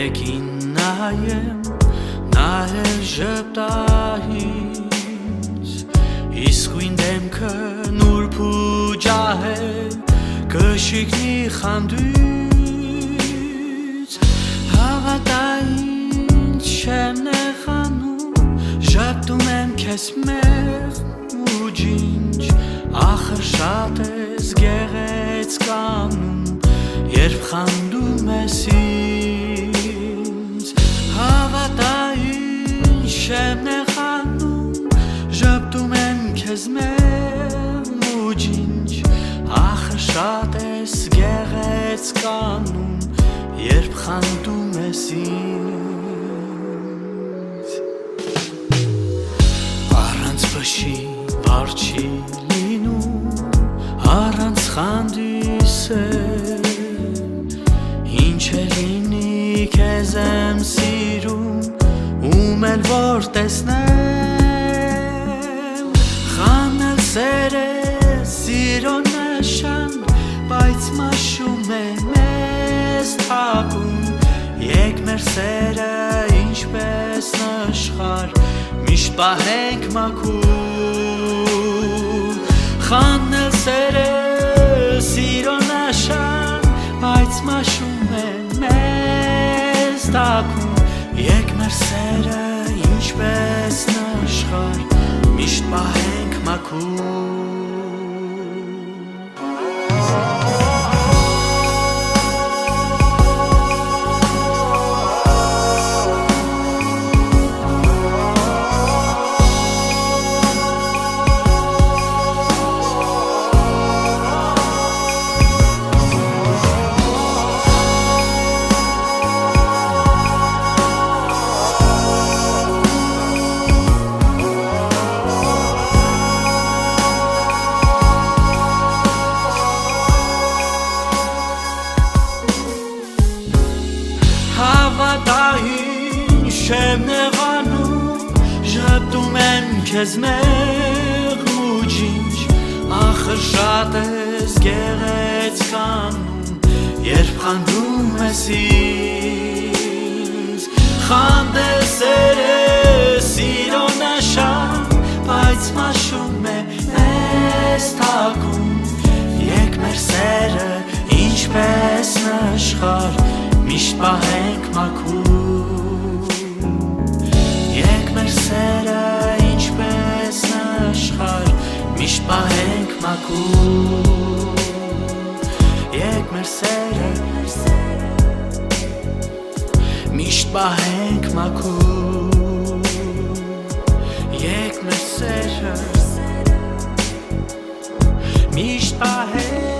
Եկին նայեմ նայել ժպտահից Իսկույն դեմքը նուրբ ու ջահել Կշիկնի խանդույց Հավատա ինձ չեմ նեղանում Ժպտում եմ քեզ մեղմ ու ջինջ Ախր շատ ես գեղեցկանում Երբ խանդում ես ինձ Հավատա ինձ չեմ նեղանում Ժպտում եմ քեզ մեղմ ու ջինջ Ախր շատ ես գեղեցկանում Երբ խանդում ես ինձ Առանց վշի վար չի լինում Առանց խանդիս է Ինչ է լինի քեզ եմ սիրում Ում էլ որ տեսնեմ Խանել սեր է սիրո նշան Բայց մաշում է մեզ թակում Եկ մեր սերը ինչպես նշխար Միշտ պահենք մաքուր Խանել սեր է սիրո նշան Բայց մաշում է մեզ թակում Եկ մեր սերը ինչպես նշխար Միշտ պահենք մաքուր Չեմ նեղանում, ժպտում եմ քեզ մեղմ ու ջինջ Ախր շատ ես գեղեցկանում, երբ խանդում ես ինձ Խանդել սեր է սիրո նշան, բայց մաշում է մեզ թակում Եկ մեր սերը ինչպես նշխար, միշտ պահենք մաքուր Սերը ինչպես նշխար Միշտ պահենք մաքուր Եկ մեր սերը Միշտ պահենք մաքուր Եկ մեր սերը Միշտ պահենք